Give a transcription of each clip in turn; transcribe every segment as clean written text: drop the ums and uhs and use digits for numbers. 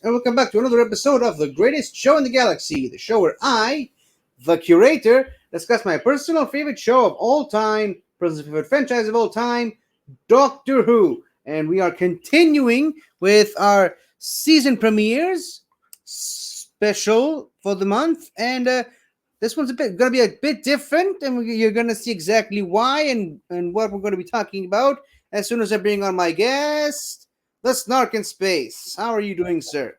and welcome back to another episode of The Greatest Show in the Galaxy, the show where I, the curator, discuss my personal favorite show of all time, personal favorite franchise of all time, Doctor Who. And we are continuing with our season premieres special for the month, and this one's going to be a bit different, and you're going to see exactly why and what we're going to be talking about as soon as I bring on my guest, the Snark in Space. How are you doing, sir?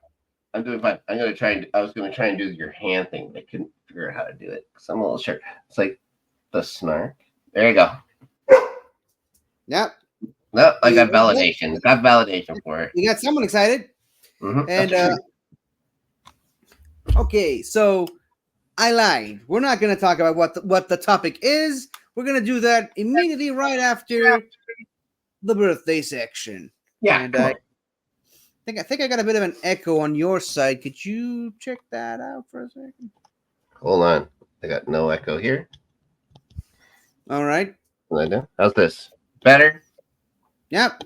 I'm doing fine. I was going to try and do your hand thing, but I couldn't figure out how to do it. So I'm a little sure. It's like the snark. There you go. Yep. No, I got validation. Got validation for it. You got someone excited. Mm-hmm. And okay, so I lied. We're not going to talk about what the topic is. We're going to do that immediately right after the birthday section. Yeah. And I think I got a bit of an echo on your side. Could you check that out for a second? Hold on. I got no echo here. All right. What did I do? How's this? Better? Yep.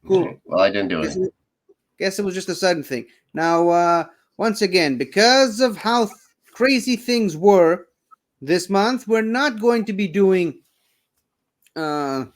Cool. Okay. Well, I didn't do it. Guess it was just a sudden thing. Now, once again, because of how crazy things were this month, we're not going to be doing for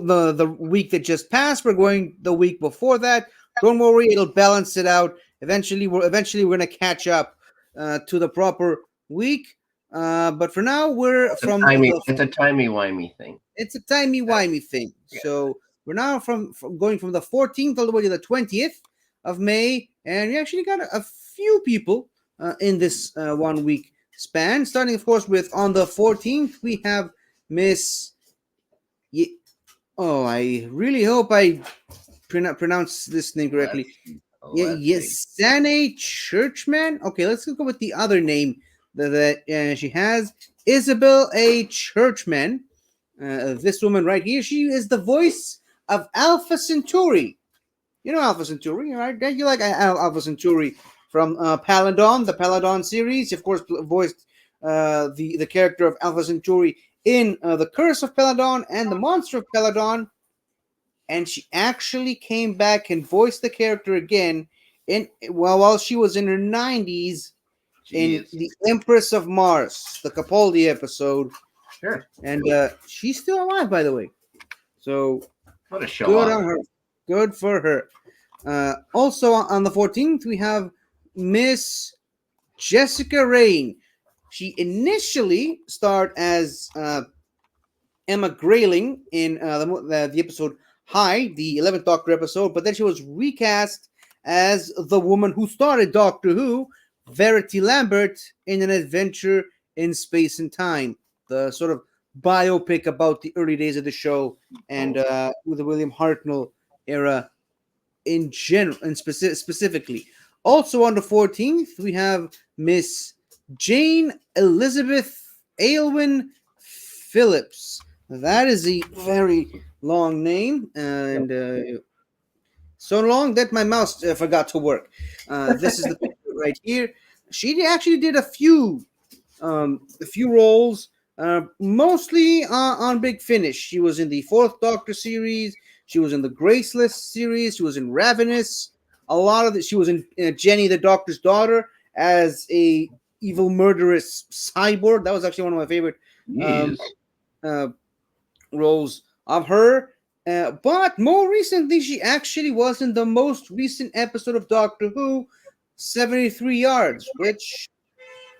the week that just passed. We're going the week before that. Don't worry, it'll balance it out. Eventually we're going to catch up to the proper week. But for now, it's a timey-wimey thing. It's a timey-wimey thing. Yeah. So we're now from going from the 14th all the way to the 20th of May, and we actually got a few people in this 1 week span. Starting, of course, with on the 14th, we have Miss. I really hope I pronounce this name correctly. Yesane Churchman. Okay, let's go with the other name that she has. Isabel A. Churchman. This woman right here, she is the voice of Alpha Centauri. You know Alpha Centauri, right? You like Alpha Centauri from Paladon, the Paladon series. Of course, voiced the character of Alpha Centauri in The Curse of Peladon and The Monster of Peladon, and she actually came back and voiced the character again while she was in her 90s in The Empress of Mars, the Capaldi episode. Sure. And she's still alive, by the way. So what a show! Good on her. Good for her. Also on the 14th, we have Miss Jessica Rain. She initially starred as Emma Grayling in the episode High, the 11th Doctor episode, but then she was recast as the woman who started Doctor Who, Verity Lambert, in An Adventure in Space and Time, the sort of biopic about the early days of the show and with the William Hartnell era in general and specifically. Also on the 14th, we have Miss Jane Elizabeth Aylwin Phillips. That is a very long name, and so long that my mouse forgot to work. This is the picture right here. She actually did a few roles, mostly on Big Finish. She was in the Fourth Doctor series. She was in the Graceless series. She was in Ravenous. She was in Jenny, the Doctor's daughter, as a evil murderous cyborg. That was actually one of my favorite roles of her. But more recently, she actually was in the most recent episode of Doctor Who, 73 Yards, which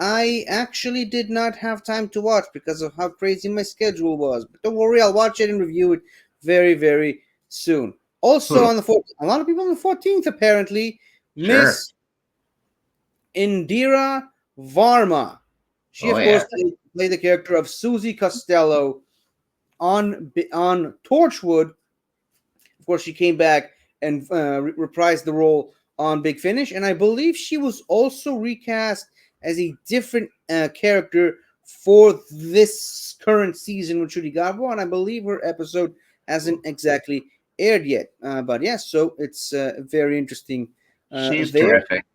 I actually did not have time to watch because of how crazy my schedule was. But don't worry, I'll watch it and review it very, very soon. Also on the 14th, a lot of people on the 14th apparently, Miss Indira Varma. She, of course, played the character of Susie Costello on Torchwood. Of course, she came back and reprised the role on Big Finish, and I believe she was also recast as a different character for this current season with Trudy Garbo, and I believe her episode hasn't exactly aired yet. But yes, so it's very interesting. She's terrific.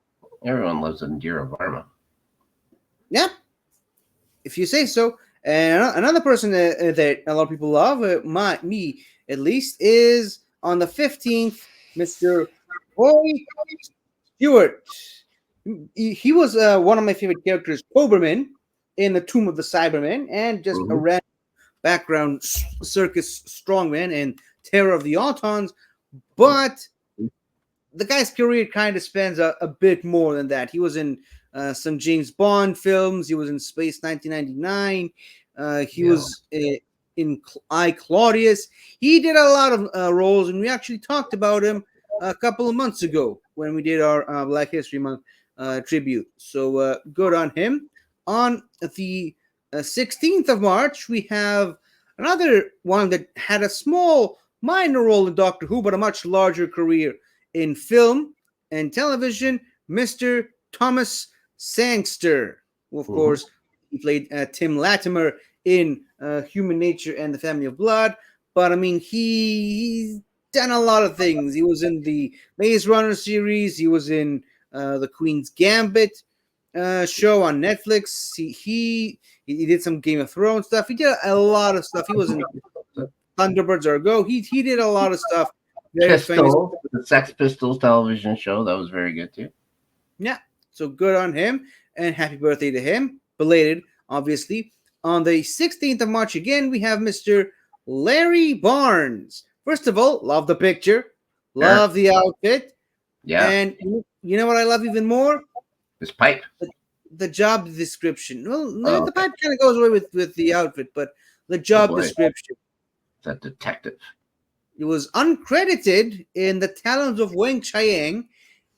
Everyone loves Indira Varma. Yeah, if you say so. And another person that a lot of people love, me at least, is on the 15th, Mr. Roy Stewart. He was one of my favorite characters, Doberman, in the Tomb of the Cybermen, and just a Hmm. random background circus strongman in Terror of the Autons. But the guy's career kind of spans a bit more than that. He was in some James Bond films. He was in Space 1999. He Yeah. was in I Claudius. He did a lot of roles, and we actually talked about him a couple of months ago when we did our Black History Month tribute. So good on him. On the 16th of March, we have another one that had a small, minor role in Doctor Who, but a much larger career in film and television, Mr. Thomas Sangster, who, of Hmm. course, he played Tim Latimer in Human Nature and the Family of Blood. But I mean, he's done a lot of things. He was in the Maze Runner series. He was in the Queen's Gambit show on Netflix. He did some Game of Thrones stuff. He did a lot of stuff. He was in Thunderbirds Are Go. He did a lot of stuff. Very famous. Pistol, the Sex Pistols television show, that was very good too. Yeah. So good on him and happy birthday to him. Belated, obviously. On the 16th of March again, we have Mr. Larry Barnes. First of all, love the picture, Sure. love the outfit, Yeah. and you know what I love even more? This pipe. The job description. Well, Oh, the okay. part kind of goes away with the outfit, but the Oh job boy, description. that detective. It was uncredited in the talents of Wang Chiang,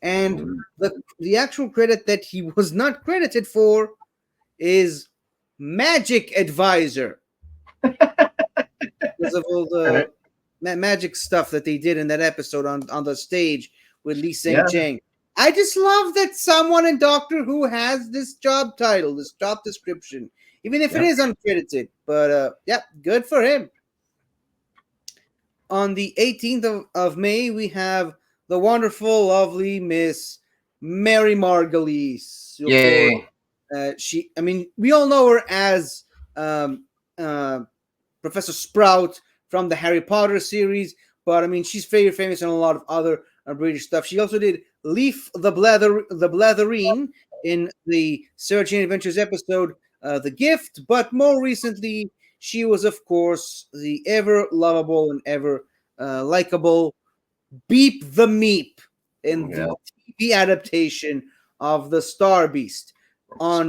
and Mhm. the actual credit that he was not credited for is Magic Advisor because of all All right. the magic stuff that they did in that episode on the stage with Lee Seng Yeah. Chang. I just love that someone in Doctor Who has this job title, this job description, even if it Yeah. is uncredited. But yeah, good for him. On the 18th of May, we have the wonderful, lovely Miss Mary Margulies. Of course, Yay. I mean, we all know her as um, uh, Professor Sprout from the Harry Potter series, but I mean, she's very famous in a lot of other British stuff. She also did Leaf the Bletherine in the Searching Adventures episode, The Gift, but more recently, she was, of course, the ever lovable and ever likable Beep the Meep in Yeah. the TV adaptation of The Star Beast. On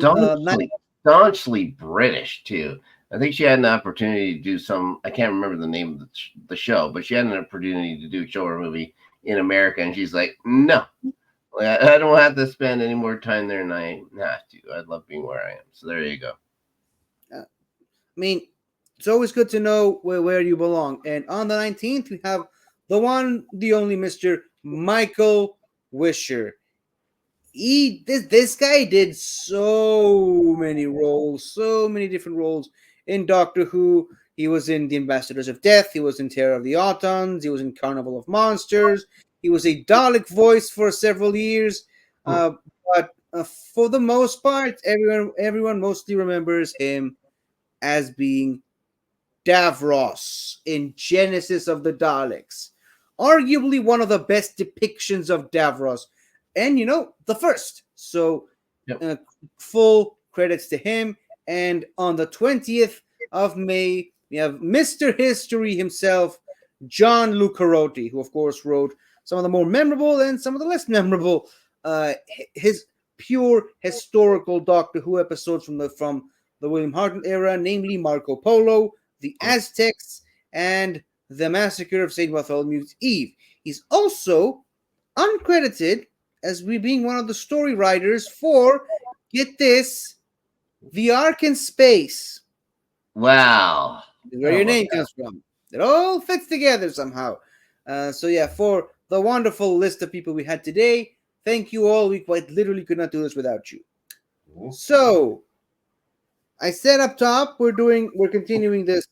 Staunchly British too. I think she had an opportunity to do some. I can't remember the name of the show, but she had an opportunity to do show or movie in America, and she's like, "No, like, I don't have to spend any more time there than I have to. I love being where I am." So there you go. I mean, it's always good to know where you belong. And on the 19th, we have the one, the only Mr. Michael Wisher. This guy did so many roles, so many different roles in Doctor Who. He was in The Ambassadors of Death. He was in Terror of the Autons. He was in Carnival of Monsters. He was a Dalek voice for several years. Hmm. Uh, but for the most part, everyone mostly remembers him as being Davros in Genesis of the Daleks. Arguably one of the best depictions of Davros. And, the first. So, Yep. uh, full credits to him. And on the 20th of May, we have Mr. History himself, John Lucarotti, who, of course, wrote some of the more memorable and some of the less memorable his pure historical Doctor Who episodes from the William Hartnell era, namely Marco Polo, the Aztecs, and the Massacre of St. Bartholomew's Eve. He's also uncredited as we being one of the story writers for, get this, The Ark in Space, Wow. where How your about name comes from. It all fits together somehow. So yeah, for the wonderful list of people we had today, thank you all. We quite literally could not do this without you. that? So I said up top, we're continuing the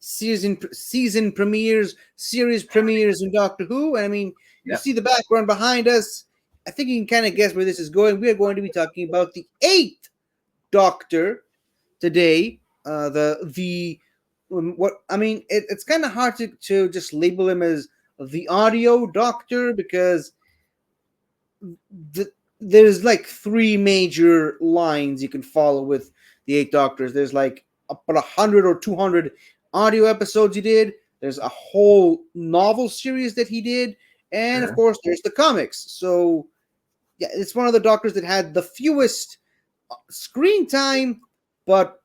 season premieres, series premieres in Doctor Who. And I mean, you Yep. see the background behind us. I think you can kind of guess where this is going. We are going to be talking about the eighth Doctor today. The what I mean, it's kind of hard to just label him as the audio Doctor because there's like three major lines you can follow with the Eight Doctors. There's like about 100 or 200 audio episodes he did. There's a whole novel series that he did, and of Sure. course, there's the comics. So yeah, it's one of the Doctors that had the fewest screen time, but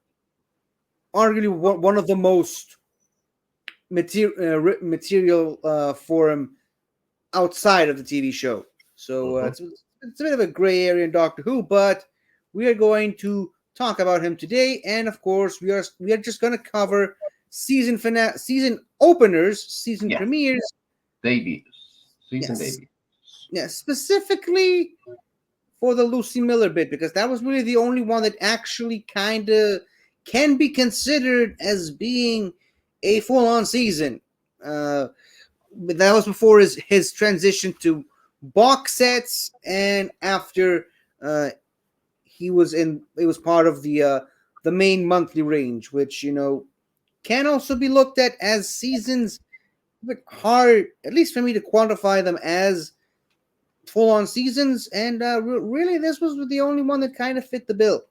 arguably one of the most material for him outside of the TV show. So Hmm. it's a bit of a gray area in Doctor Who, but we are going to talk about him today, and of course we are just going to cover season openers, season Yeah. premieres. Debuts. Season Yes, debuts. yeah, specifically for the Lucy Miller bit because that was really the only one that actually kind of can be considered as being a full-on season. Uh, but that was before his transition to box sets, and after uh, it was part of the main monthly range, which can also be looked at as seasons. But hard, at least for me, to quantify them as full on seasons, and really, this was the only one that kind of fit the bill.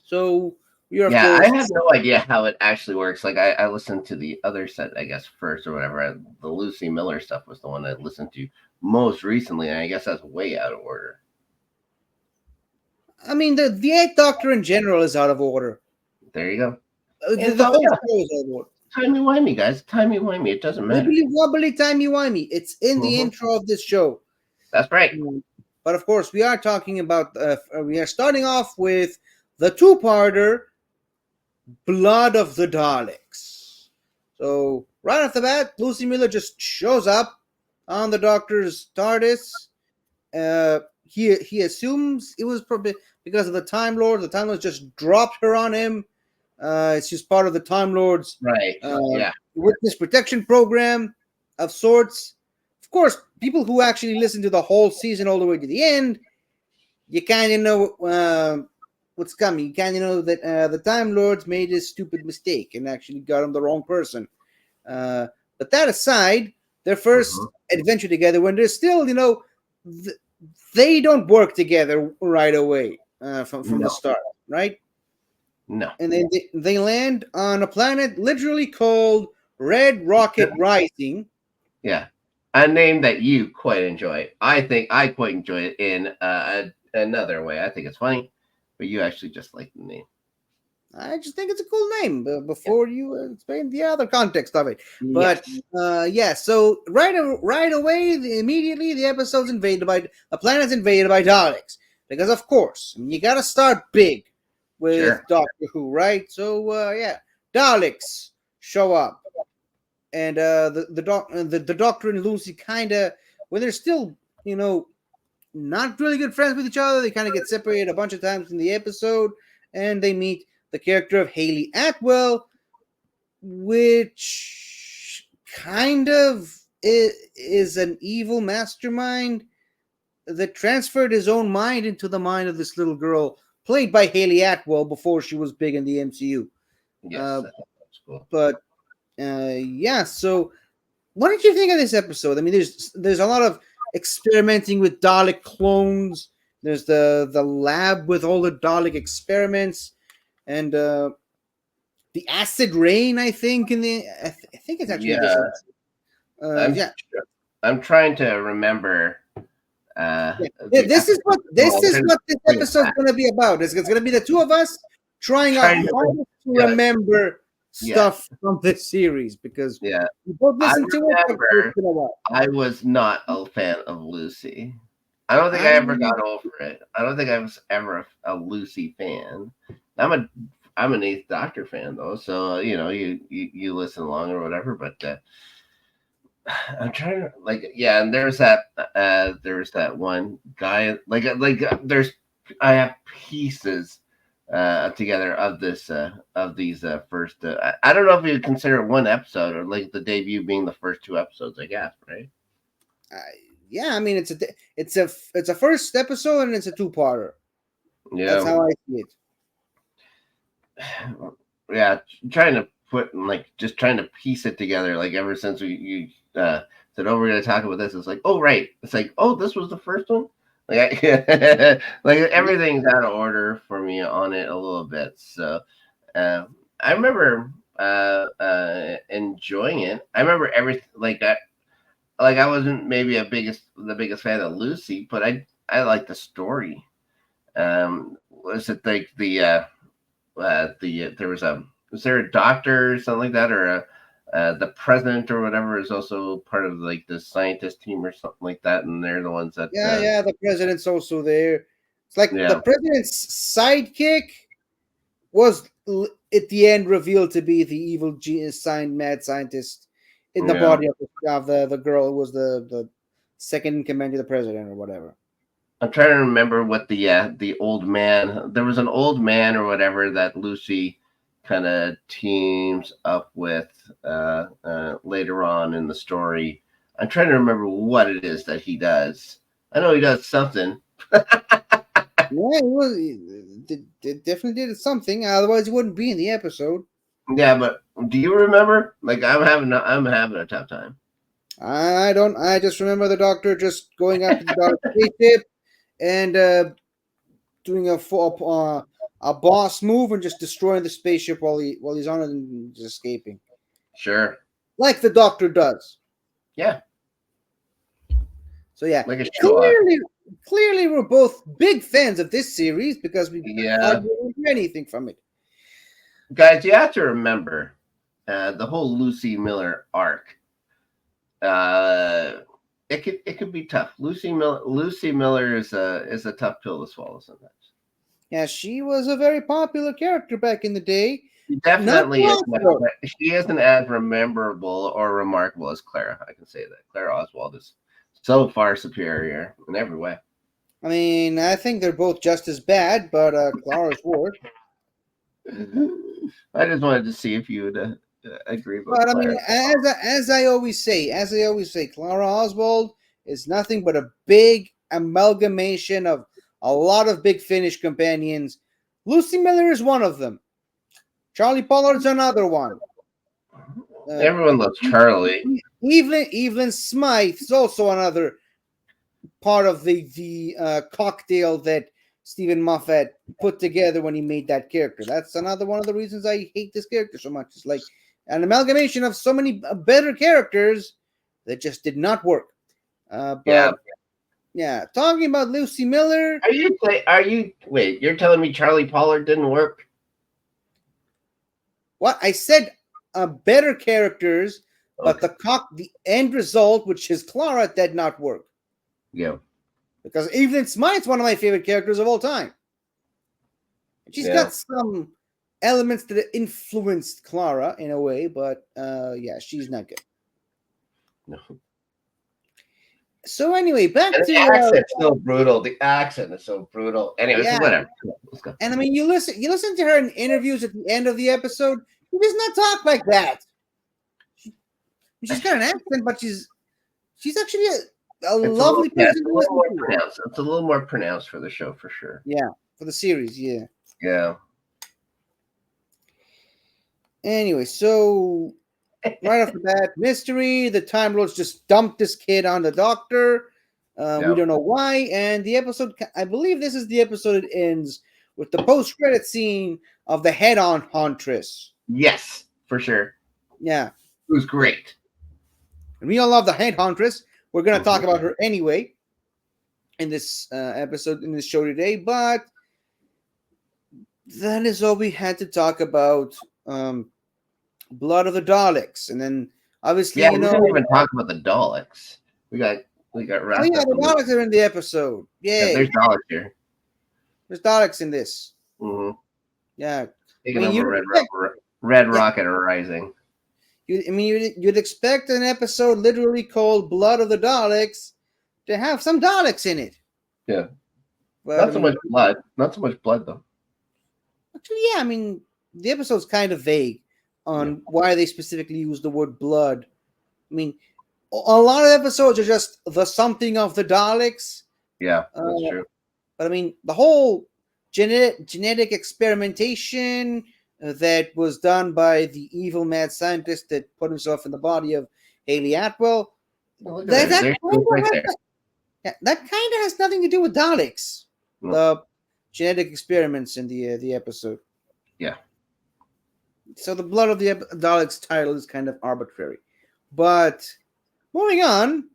So we are, of Yeah, I course, have no idea how it actually works. Like, I listened to the other set, I guess, first or whatever. The Lucy Miller stuff was the one I listened to most recently, and I guess that's way out of order. I mean, the Eighth Doctor in general is out of order. There you go. The, And the so, whole yeah, show is out of order. timey-wimey, guys. Timey-wimey. It doesn't matter. Wibbly wobbly timey wimey. It's in the Hmm. intro of this show. That's right. But of course, we are talking about. We are starting off with the two-parter, Blood of the Daleks. So right off the bat, Lucy Miller just shows up on the Doctor's TARDIS. He assumes it was probably because of the Time Lord. The Time Lord just dropped her on him. It's just part of the Time Lord's Right. uh, Yeah. witness protection program of sorts. Of course, people who actually listen to the whole season all the way to the end, you kind of know what's coming. You kind of know that the Time Lords made a stupid mistake and actually got him the wrong person. Uh, but that aside, their first Hmm. adventure together, when they're still, th- they don't work together right away from the No. start, right? No. And then they land on a planet literally called Red Rocket Rising. Yeah. A name that you quite enjoy. I think I quite enjoy it in another way. I think it's funny, but you actually just like the name. I just think it's a cool name. Yeah. Before you explain the other context of it, but Yes. yeah. So right away, immediately the episode's invaded by a planet's invaded by Daleks because of course you got to start big with Sure. Doctor Who, right? So yeah, Daleks show up, and the Doctor and Lucy kind of when they're still not really good friends with each other. They kind of get separated a bunch of times in the episode, and they meet the character of Haley Atwell, which kind of is an evil mastermind that transferred his own mind into the mind of this little girl, played by Haley Atwell before she was big in the MCU. Yes. Uh, I think that's cool. but yeah, so what did you think of this episode? I mean, there's a lot of experimenting with Dalek clones. There's the lab with all the Dalek experiments, and the acid rain. I think I think it's actually in this Yeah. episode. I'm Yeah, I'm trying to remember yeah. the This is what episode. this Bring it episode's back. going to be about. It's going to be the two of us trying our Trying to hardest to yeah, remember yeah, stuff from this series because yeah. we both I listened to it, but it's remember been a while. I was not a fan of Lucy. I don't think I I ever got over it. I don't think I was ever a Lucy fan. I'm a I'm an Eighth Doctor fan though, so you listen along or whatever. But I'm trying to yeah, and there's that one guy there's I have pieces together of this of these first I don't know if you consider it one episode or like the debut being the first two episodes, I guess, right? Uh, yeah, I mean it's a first episode and it's a two-parter. That's Yeah. how I see it. Yeah, trying to putting like just trying to piece it together. Like ever since you said, "Oh, we're gonna talk about this," it's like, "Oh, right." It's like, "Oh, this was the first one." Like, like everything's out of order for me on it a little bit. So I remember enjoying it. I remember everything like that. Like I wasn't maybe the biggest fan of Lucy, but I like the story. Was it like there was there a doctor or something like that, or the president or whatever is also part of like the scientist team or something like that, and they're the ones that Yeah, the president's also there. It's like the yeah, president's sidekick was at the end revealed to be the evil genius, mad scientist in the yeah. body of the girl who was the second in command to the president or whatever. I'm trying to remember what the old man. There was an old man or whatever that Lucy kind of teams up with later on in the story. I'm trying to remember what it is that he does. I know he does something. Yeah, he was. He definitely did something. Otherwise, he wouldn't be in the episode. Yeah, but do you remember? Like I'm having a tough time. I don't. I just remember the doctor just going up to the daughter's spaceship and doing a boss move and just destroying the spaceship while he's on it and just escaping, Sure. like the doctor does. Yeah, So yeah, like a show off. clearly we're both big fans of this series because we Yeah, hardly remember anything from it. guys, you have to remember the whole Lucy Miller arc. Uh, it could be tough. Lucy Miller is a tough pill to swallow sometimes. Yeah, she was a very popular character back in the day. She Not definitely is. Crawford. She isn't as rememberable or remarkable as Clara. I can say that. Clara Oswald is so far superior in every way. I mean, I think they're both just as bad, but Clara's worse. I just wanted to see if you would agree about But I mean, Clara. as I always say, Clara Oswald is nothing but a big amalgamation of a lot of Big Finish companions. Lucy Miller is one of them. Charlie Pollard's another one. Everyone loves Charlie. Evelyn Smythe is also another part of the cocktail that Stephen Moffat put together when he made that character. That's another one of the reasons I hate this character so much. It's like an amalgamation of so many better characters that just did not work. Yeah. But yeah, talking about Lucy Miller. Are you wait, you're telling me Charlie Pollard didn't work? What I said, better characters, but Okay. the end result, which is Clara, did not work. Yeah. Because Evelyn Smythe's one of my favorite characters of all time. She's Yeah. got some elements that influenced Clara in a way, but yeah, she's not good. No. So anyway, back And to the accent's so brutal. The accent is so brutal. Anyway, yeah. so whatever. Let's go. And I mean, you listen to her in interviews at the end of the episode. She does not talk like that. She's got an accent, but she's actually a lovely person to listen to. It's a little more pronounced for the show for sure. Yeah, for the series, yeah. Yeah. Anyway, so right off the bat, mystery. The Time Lords just dumped this kid on the doctor. We don't know why. And the episode, I believe this is the episode, it ends with the post-credit scene of the head-on Huntress. Yes, for sure. Yeah. It was great. And we all love the head Huntress. We're going to talk about her anyway in this episode, in this show today. But that is all we had to talk about. Blood of the Daleks. And then, obviously, we didn't even talk about the Daleks. We got wrapped oh yeah, up. the Daleks are in the episode. Yay. Yeah, there's Daleks here. There's Daleks in this. Mm-hmm. Yeah. Taking over Red Rocket Rising. You'd expect an episode literally called Blood of the Daleks to have some Daleks in it. Yeah. But, Not so much blood. Not so much blood, though. Actually, yeah, I mean, the episode's kind of vague on why they specifically use the word blood. I mean, a lot of episodes are just the something of the Daleks. Yeah, that's true. But I mean, the whole genetic experimentation, that was done by the evil mad scientist that put himself in the body of Haley Atwell. Oh, look at That there. that There's kind right of there. has, yeah, that kind of has nothing to do with Daleks. No. The genetic experiments in the episode. Yeah. So the blood of the Daleks title is kind of arbitrary. But moving on,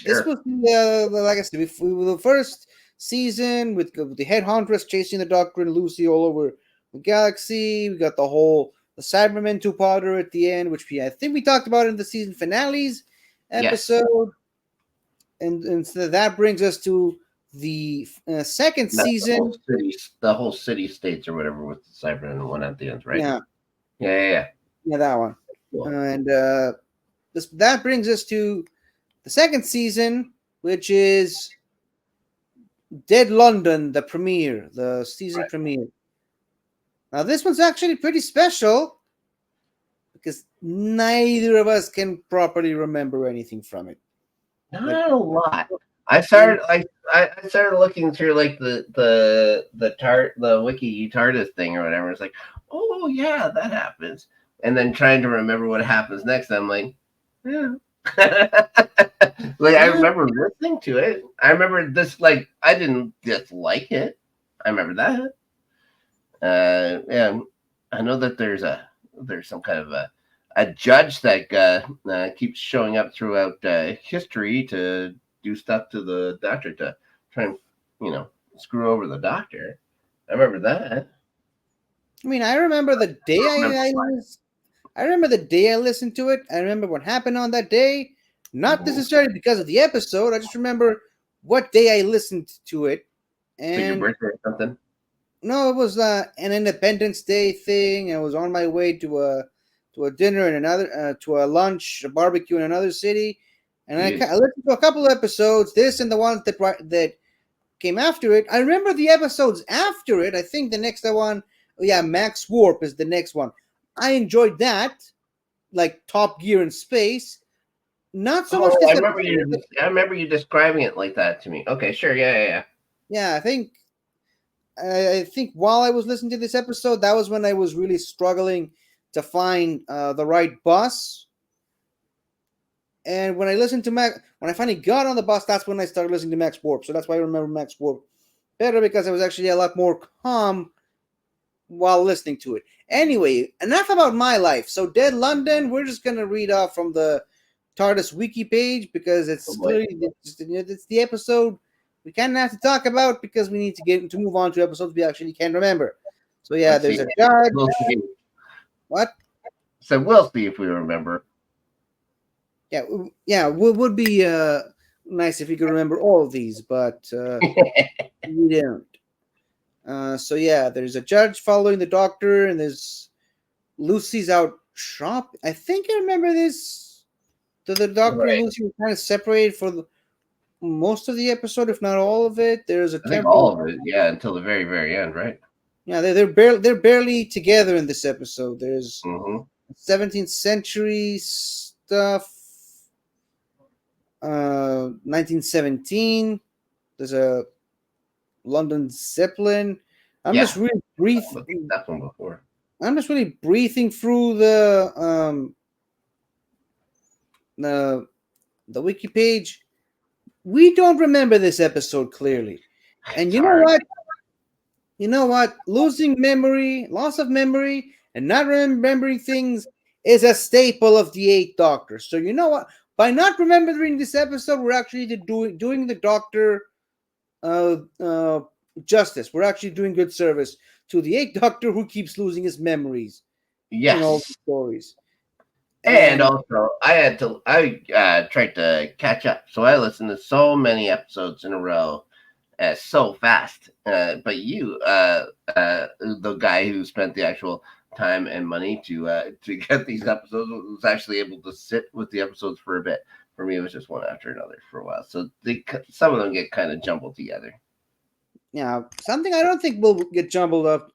this Sure. was like I said, the first season with the head huntress chasing the Doctor and Lucy all over the galaxy. We got the Cybermen two-parter at the end, which I think we talked about in the season finales Yes. episode, and so that brings us to the second No, season. the whole city states or whatever with the Cybermen and one at the end, right? Yeah, Yeah, yeah, yeah. yeah, that one, Cool. and that brings us to the second season, which is Dead London, the premiere, the season Right. premiere. Now, this one's actually pretty special because neither of us can properly remember anything from it. Like, Not a lot. I and started like I started looking through like the wiki TARDIS thing or whatever. It's like, oh yeah, that happens. And then trying to remember what happens next, I'm like, yeah. Like I yeah, remember listening to it. I remember this like I didn't dislike it. I remember that. Yeah, I know that there's some kind of a judge that keeps showing up throughout history to do stuff to the doctor to try and screw over the doctor. I remember that. I mean, I remember the day I remember I remember the day I listened to it. I remember what happened on that day. Not Mhm. necessarily because of the episode. I just remember what day I listened to it. Was your And birthday or something? no, it was an Independence Day thing. I was on my way to a dinner in another to a lunch, a barbecue in another city, and I Jeez. listened to a couple of episodes. This and the ones that came after it. I remember the episodes after it. I think the next one, oh yeah, Max Warp is the next one. I enjoyed that, like Top Gear in space. Not so much Oh, this episode. I remember you describing it like that to me. Okay, sure. Yeah, yeah, yeah. Yeah, I think while I was listening to this episode, that was when I was really struggling to find the right bus. And when I listened to when I finally got on the bus, that's when I started listening to Max Warp. So that's why I remember Max Warp better because I was actually a lot more calm while listening to it. Anyway, enough about my life. So Dead London, we're just gonna read off from the TARDIS wiki page because Oh it's boy. clearly it's the episode we kind of have to talk about because we need to move on to episodes we actually can remember. So yeah, Let's there's see. a judge. We'll see. What? So we'll see if we remember. Yeah, yeah, would be nice if you could remember all of these, but we don't. So yeah, there's a judge following the doctor, and there's Lucy's out shop. I think I remember this. The doctor and Right. Lucy were kind of separated for most of the episode, if not all of it. There's a I think temple. all of it. Yeah, until the very, very end, right? Yeah, they're barely together in this episode. There's Mm-hmm. 17th century stuff. 1917. There's a London Zeppelin. I'm Yeah, just really I've looked at that one before. I'm just really breathing through the wiki page. We don't remember this episode clearly, and It's hard. you know what? Losing memory, loss of memory, and not remembering things is a staple of the Eighth Doctor. So you know what? By not remembering this episode, we're actually doing the Doctor uh, uh, justice. We're actually doing good service to the Eighth Doctor who keeps losing his memories in all the Yes. stories. And And also, I tried to catch up. So I listened to so many episodes in a row so fast. But the guy who spent the actual time and money to get these episodes, was actually able to sit with the episodes for a bit. For me, it was just one after another for a while. So some of them get kind of jumbled together. yeah, something I don't think will get jumbled up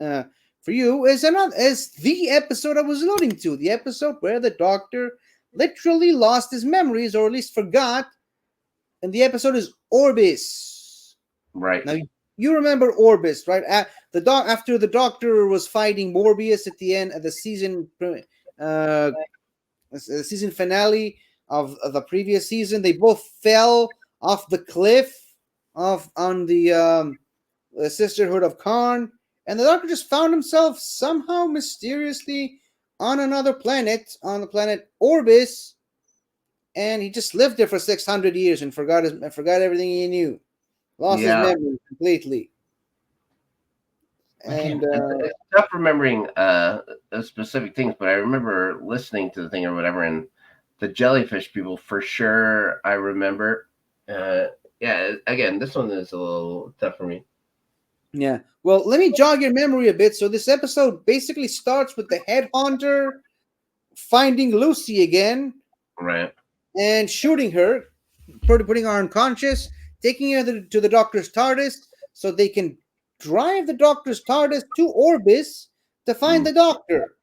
for you is the episode I was alluding to, the episode where the Doctor literally lost his memories, or at least forgot, and the episode is Orbis. Right. Now you remember Orbis, right? after the Doctor was fighting Morbius at the end of the uh, season finale of the previous season, they both fell off the cliff of on the Sisterhood of Karn, and the Doctor just found himself somehow mysteriously on another planet, on the planet Orbis, and he just lived there for 600 years and forgot everything he knew, lost his Yeah, memory completely, I can't. and It's tough remembering specific things, but I remember listening to the thing or whatever, and the jellyfish people for sure. I remember. Uh, yeah. Again, this one is a little tough for me. yeah. Well, let me jog your memory a bit. So this episode basically starts with the headhunter finding Lucy again Right. and shooting her, putting her unconscious, taking her to the Doctor's TARDIS so they can drive the Doctor's TARDIS to Orbis to find Mm. the Doctor.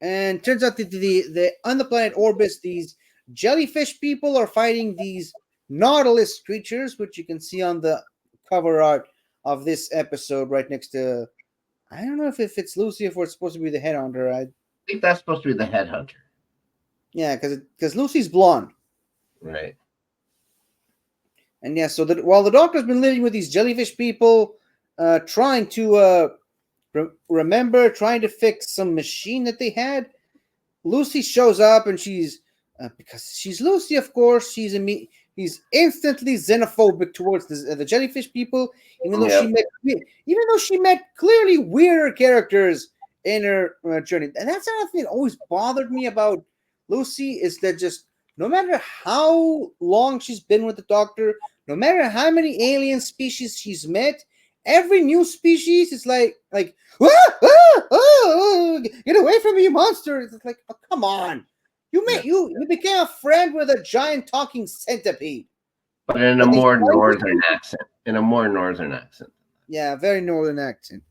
And turns out that the on the planet Orbis, these jellyfish people are fighting these Nautilus creatures, which you can see on the cover art of this episode, right next to. I don't know if it's Lucy, if it's supposed to be the headhunter. I think that's supposed to be the headhunter. Yeah, because Lucy's blonde. Right. And yeah, so that while the Doctor's been living with these jellyfish people, trying to remember, trying to fix some machine that they had, Lucy shows up, and she's because she's Lucy, of course. He's instantly xenophobic towards the jellyfish people, even though Yep. she met clearly weirder characters in her journey. And that's another thing that always bothered me about Lucy is that just no matter how long she's been with the Doctor, no matter how many alien species she's met, every new species is like ah, ah, ah, ah, get away from me, you monster! It's like, oh, come on, Yeah. you became a friend with a giant talking centipede, But in a and they more find you. northern accent. In a more northern accent. Yeah, very northern accent,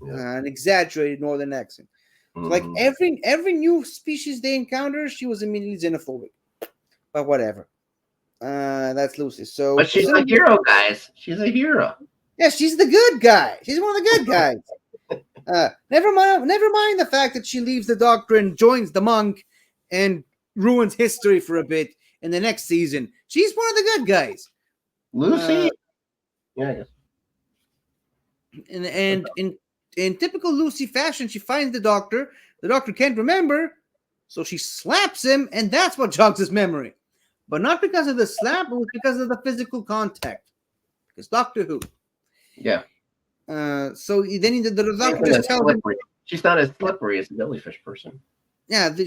Yeah. an exaggerated northern accent. So like Hmm. every new species they encounter, she was immediately xenophobic. But whatever. That's Lucy. But So she's a hero, guys. She's a hero. yeah, she's the good guy. She's one of the good guys. Never mind the fact that she leaves the Doctor and joins the monk and ruins history for a bit in the next season. She's one of the good guys. Lucy? Yeah, I guess. And in typical Lucy fashion, she finds the Doctor. The Doctor can't remember, so she slaps him, and that's what jogs his memory. But not because of the slap, it was because of the physical contact. Because Doctor Who. Yeah. So then the Doctor just tells him, She's not as slippery as a jellyfish person. yeah, the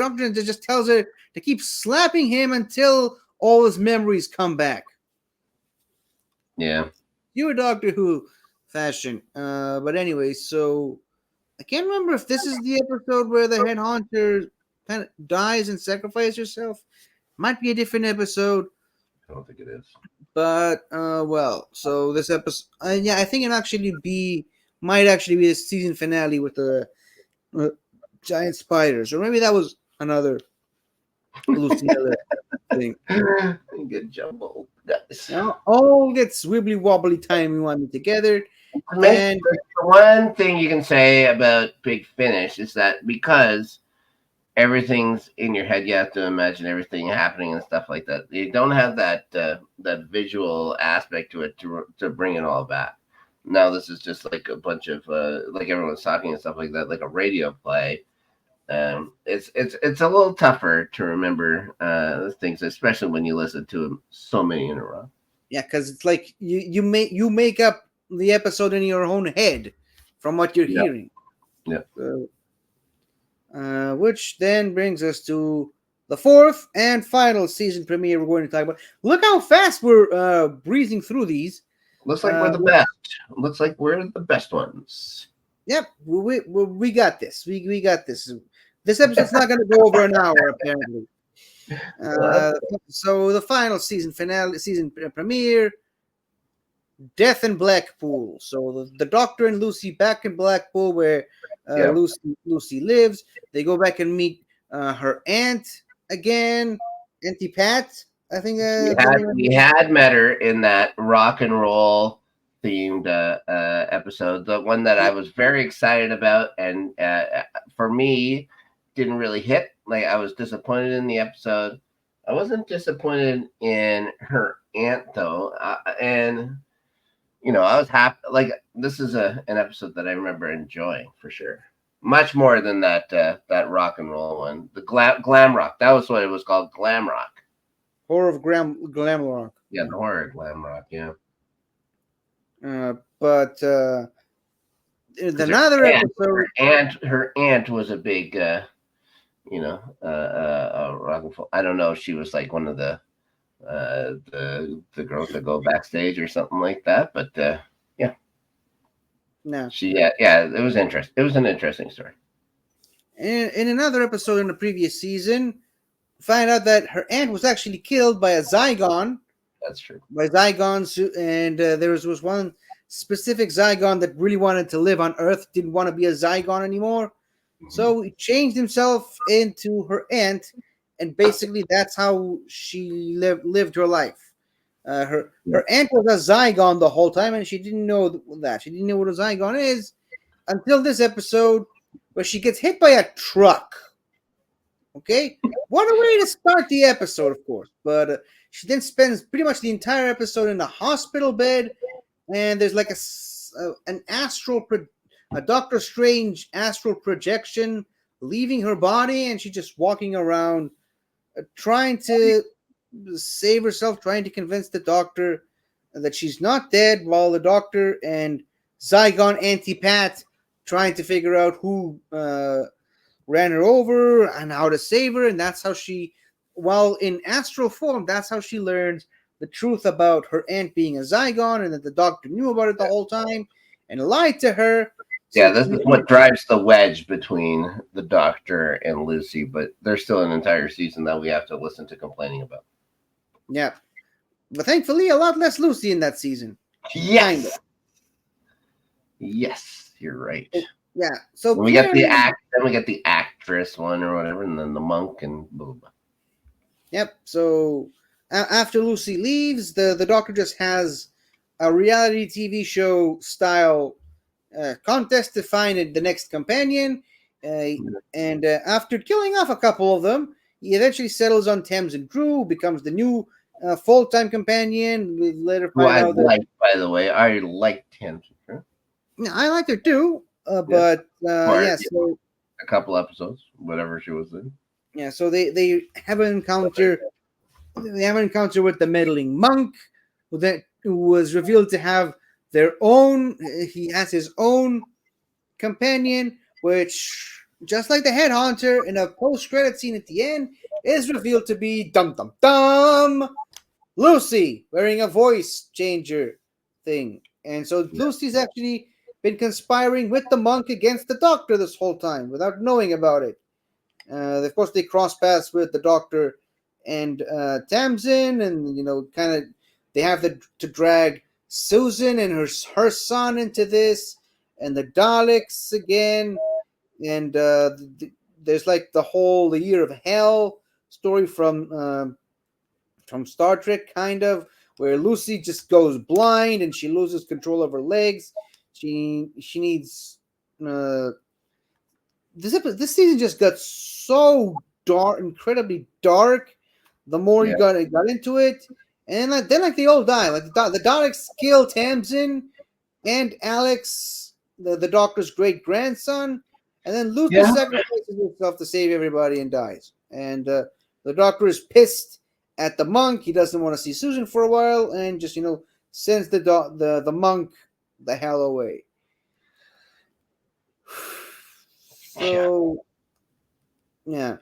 Doctor just tells her to keep slapping him until all his memories come back. Yeah. You're Doctor Who fashion. But anyway, so I can't remember if this is the episode where the head haunter kind of dies and sacrifices herself. Might be a different episode. I don't think it is. But well, so this episode, yeah, I think might actually be the season finale with the giant spiders, or maybe that was another Lucilla thing. Good jumble, guys. Now, all gets wibbly wobbly timey wimey together, and The one thing you can say about Big Finish is that because everything's in your head, you have to imagine everything happening and stuff like that. You don't have that that visual aspect to it to bring it all back. Now this is just like a bunch of like everyone's talking and stuff like that, like a radio play. It's a little tougher to remember things, especially when you listen to them so many in a row. yeah, because it's like you make up the episode in your own head from what you're Yep. hearing. Yep. Which then brings us to the fourth and final season premiere we're going to talk about. Look how fast we're breezing through these. Looks like we're the best. Looks like we're the best ones. Yep, we got this. We got this. This episode's not going to go over an hour, apparently. So the final season premiere, Death in Blackpool. So the Doctor and Lucy back in Blackpool, where Yeah. Lucy lives. They go back and meet her aunt again, Auntie Pat. I think We had met her in that rock and roll themed episode. The one that I was very excited about, and for me, didn't really hit. Like I was disappointed in the episode. I wasn't disappointed in her aunt though, and I was happy. Like this is an episode that I remember enjoying for sure. Much more than that rock and roll one, the glam rock. That was what it was called, glam rock. Horror of Glam Rock. Yeah, the horror glam rock. Yeah, But because another episode. her aunt was a big, rock and roll. I don't know if she was like one of the girls that go backstage or something like that, but yeah, No. it was interesting. It was an interesting story. In another episode in the previous season, find out that her aunt was actually killed by a Zygon. That's true. By Zygons, and there was one specific Zygon that really wanted to live on Earth, didn't want to be a Zygon anymore. Mm-hmm. So he changed himself into her aunt, and basically that's how she lived her life. Her aunt was a Zygon the whole time, and she didn't know that. She didn't know what a Zygon is until this episode, where she gets hit by a truck. Okay, what a way to start the episode, of course. But she then spends pretty much the entire episode in a hospital bed, and there's like a Doctor Strange astral projection leaving her body, and she's just walking around trying to save herself, trying to convince the Doctor that she's not dead, while the Doctor and Zygon Antipat trying to figure out who ran her over and how to save her. And that's how she, while in astral form, that's how she learns the truth about her aunt being a Zygon, and that the Doctor knew about it the whole time and lied to her. Yeah, this is what drives the wedge between the Doctor and Lucy, but there's still an entire season that we have to listen to complaining about. Yeah. But thankfully, a lot less Lucy in that season. Yes. Kinda. Yes, you're right. Yeah. So we get then we get the actress one or whatever, and then the monk and blah, blah, blah. Yep. So after Lucy leaves, the Doctor just has a reality TV show style contest to find the next companion. And after killing off a couple of them, he eventually settles on Tamsin Drew, becomes the new full-time companion. We later find out that, by the way, I liked Tamsin Drew. I liked her too, but so a couple episodes, whatever she was in. Yeah, so they have an encounter. They have an encounter with the meddling monk, who was revealed to have their own. He has his own companion, which, just like the headhunter, in a post-credit scene at the end, is revealed to be Lucy, wearing a voice changer thing. And so Lucy's actually been conspiring with the monk against the Doctor this whole time without knowing about it. Of course, they cross paths with the Doctor and Tamsin, and kind of they have to drag Susan and her son into this, and the Daleks again, and there's like the Year of Hell story from Star Trek, kind of, where Lucy just goes blind and she loses control of her legs. She needs. This season just got so dark, incredibly dark. The more you got into it, and then they all die. Like the Daleks kill Tamsin and Alex, the Doctor's great grandson, and then Lucy sacrifices herself to save everybody and dies. And the Doctor is pissed at the monk. He doesn't want to see Susan for a while, and just sends the monk the hell away. So, yeah.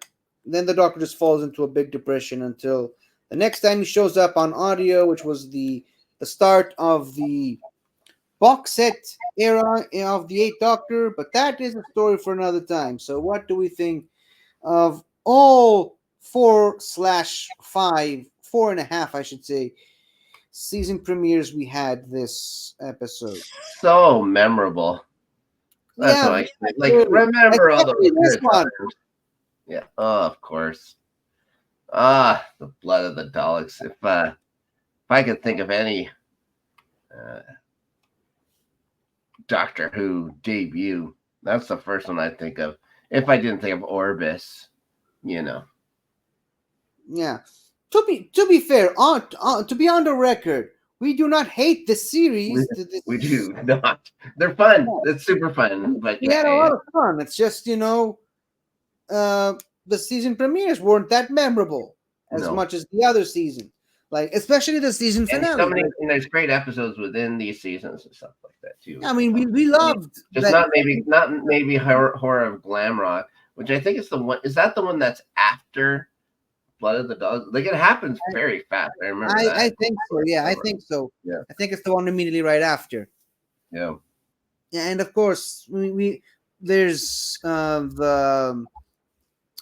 Then the Doctor just falls into a big depression until the next time he shows up on audio, which was the start of the box set era of the Eighth Doctor. But that is a story for another time. So, what do we think of all 4/5, 4.5, I should say, season premieres we had this episode? So memorable. That's what I think. Like, remember all the this one. Yeah, of course. The blood of the Daleks. If I could think of any Doctor Who debut. That's the first one I think of. If I didn't think of Orbis, you know. Yeah. To be fair, to be on the record, we do not hate the We, series. we do not. They're fun. Yeah, It's super fun. But we yeah, had a yeah, lot of fun. It's just uh, the season premieres weren't that memorable as no. much as the other season. Like especially the season And so finale. many, Like and there's great episodes within these seasons and stuff like that too. I mean, we loved Just that. not maybe horror of Glam Rock, which I think is the one. Is that the one that's after Blood of the Dogs? Like it happens very fast. I remember I that. think so. Yeah, I think so. Yeah, I think it's the one immediately right after. yeah, Yeah, and of course we there's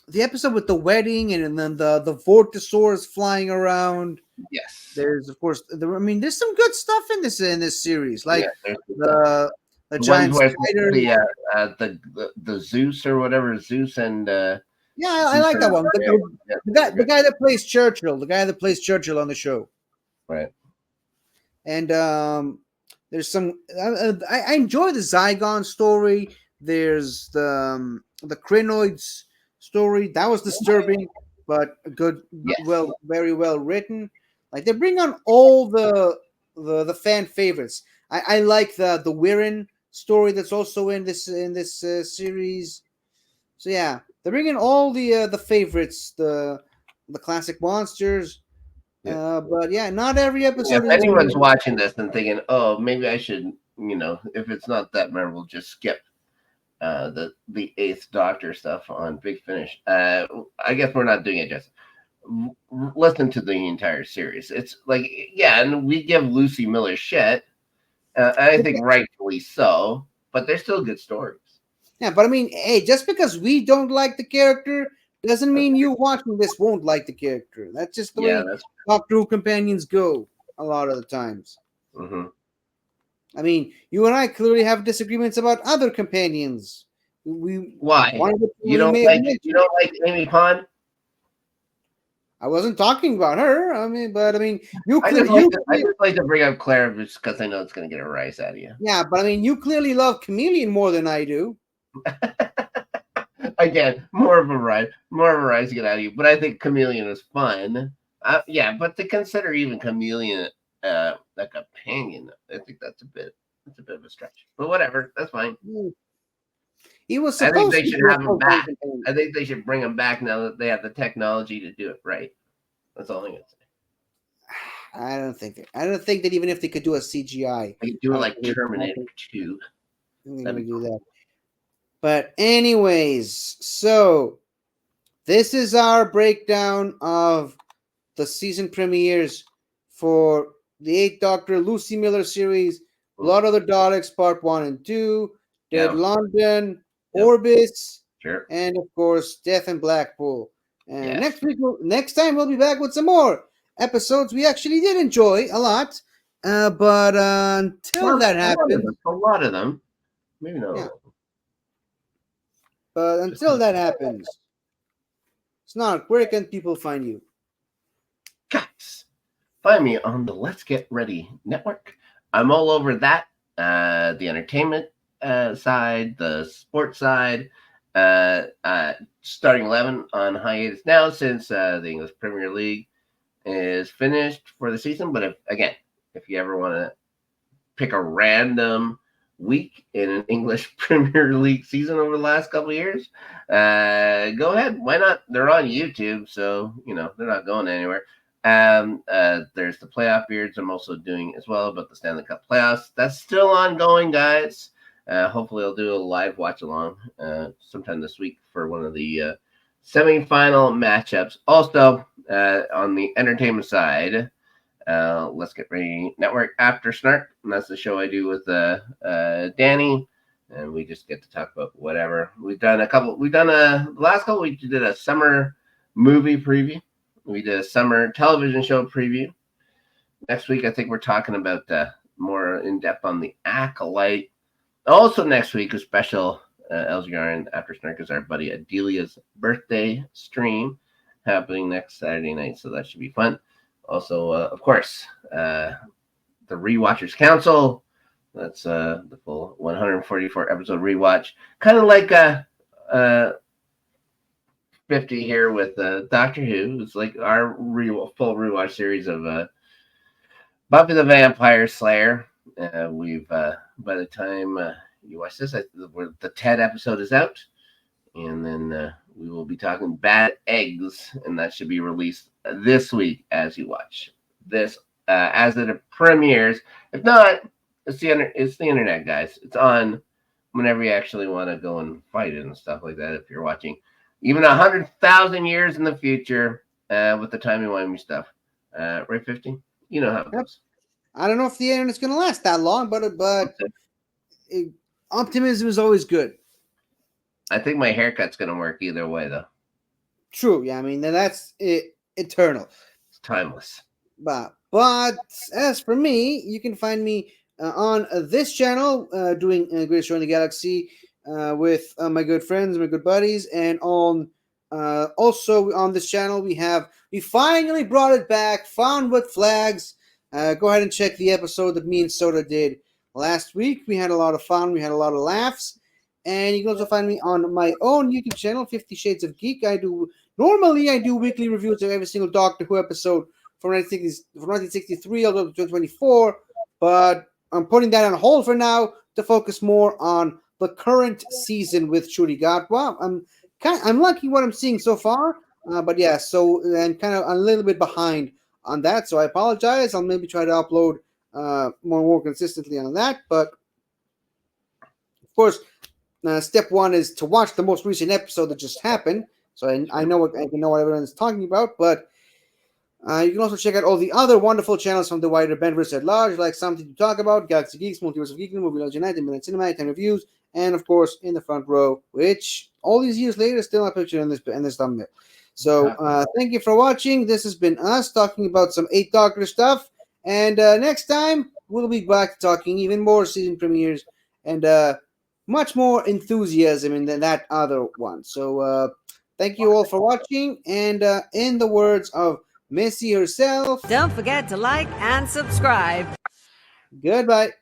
the episode with the wedding and then the vortosaurs flying around. yes, There's of course I mean there's some good stuff in this series yeah. like There's the stuff. the The ones giant where spiders. the Zeus or whatever Zeus and Yeah, I Zeus like that and one. Ariel. Yeah, those are The good. guy that plays Churchill, the guy that plays Churchill on the show, Right. and there's some. I enjoy the Zygon story. There's the Crinoids story that was disturbing, but good, Yes. well, very well written. Like they bring on all the fan favorites. I like the Wirren story that's also in this series. So yeah, they're bringing all the favorites, the classic monsters. Yeah. But yeah, not every Yeah, if episode is gonna anyone's be. watching this and thinking, "Oh, maybe I should," if it's not that memorable, just skip the Eighth Doctor stuff on Big Finish. I guess we're not doing it just. Listen to the entire series. It's like, yeah, and we give Lucy Miller shit. I think rightfully so, but they're still good stories. Yeah, but I mean, hey, just because we don't like the character doesn't That's, mean you watching this won't like the character. That's just the yeah, way that's. Doctor Who companions go a lot of the times. Mm-hmm. I mean, you and I clearly have disagreements about other companions. We Why? one of the You we don't may have like you mentioned. don't like Amy Pond? I wasn't talking about her. I mean, but I mean, you I clear just like you to I clear, just like to bring up Claire just because I know it's gonna get a rise out of you. yeah, but I mean, you clearly love Chameleon more than I do. Again, more of a rise to get out of you. But I think Chameleon is fun. Yeah, but to consider even Chameleon a companion, I think that's a bit of a stretch. But whatever, that's fine. Hmm. He was I think supposed they to should be a have him full-time back. companion. I think they should bring him back now that they have the technology to do it right. That's all I'm gonna say. I don't think that even if they could do a CGI, They could do I it don't like think Terminator 2. they're That'd gonna be do cool. that. But anyways, so this is our breakdown of the season premieres for the Eighth Doctor Lucy Miller series, Mm, Blood of the Daleks Part 1 and 2, Dead yeah. London, Yep. Orbis, Sure. and of course Death in Blackpool. And Yes. next time we'll be back with some more episodes we actually did enjoy a lot. But until Well, that a lot of happens, them. A lot of them. Maybe yeah. no. But Just until that happens, Snark, where can people find you? guys. Find me on the Let's Get Ready network. I'm all over that. The entertainment side, the sports side. Starting 11 on hiatus now since the English Premier League is finished for the season. But if you ever want to pick a random week in an English Premier League season over the last couple of years, go ahead. Why not? They're on YouTube, so they're not going anywhere. There's the playoff beards I'm also doing as well about the Stanley Cup playoffs. That's still ongoing, guys. Hopefully, I'll do a live watch along sometime this week for one of the semifinal matchups. Also, on the entertainment side, Let's Get Ready Network After Snark. And that's the show I do with Danny. And we just get to talk about whatever. The last couple weeks we did a summer movie preview. We did a summer television show preview. Next week, I think we're talking about more in depth on the Acolyte. Also, next week, a special LGR After Snark is our buddy Adelia's birthday stream happening next Saturday night. So that should be fun. Also, of course, the Rewatchers Council. That's the full 144 episode rewatch. Kind of like 50 here with Doctor Who. It's like our full rewatch series of Buffy the Vampire Slayer. We've by the time you watch this, the Ted episode is out, and then we will be talking Bad Eggs, and that should be released this week as you watch this as it premieres. If not, it's the internet, guys. It's on whenever you actually want to go and fight it and stuff like that. If you're watching even 100,000 years in the future with the timey-wimey stuff, right? 50. You know how it goes. I don't know if the internet's going to last that long, but optimism is always good. I think my haircut's going to work either way, though. True. Yeah, I mean, that's eternal. It's timeless. But as for me, you can find me on this channel doing Greatest Show in the Galaxy with my good friends, my good buddies, and on also on this channel we finally brought it back. Found with Flags. Go ahead and check the episode that me and Soda did last week. We had a lot of fun. We had a lot of laughs. And you can also find me on my own YouTube channel, 50 Shades of Geek. Normally I do weekly reviews of every single Doctor Who episode from 1963 all the way to 2024, but I'm putting that on hold for now to focus more on the current season with Shuri Gatwa. I'm liking what I'm seeing so far, but yeah, so I'm kind of a little bit behind on that, so I apologize. I'll maybe try to upload more consistently on that, but of course, step one is to watch the most recent episode that just happened, so I know what everyone's talking about, but you can also check out all the other wonderful channels from the wider Benverse at large, like Something to Talk About, Galaxy Geeks, Multiverse of Geekdom, Movie Legend United, Midnight Cinema, 10 Reviews, and of course, In the Front Row, which all these years later is still not pictured in this thumbnail. So thank you for watching. This has been us talking about some 8 Doctor stuff, and next time we'll be back talking even more season premieres and much more enthusiasm than that other one. So thank you all for watching, and in the words of Missy herself, don't forget to like and subscribe. Goodbye.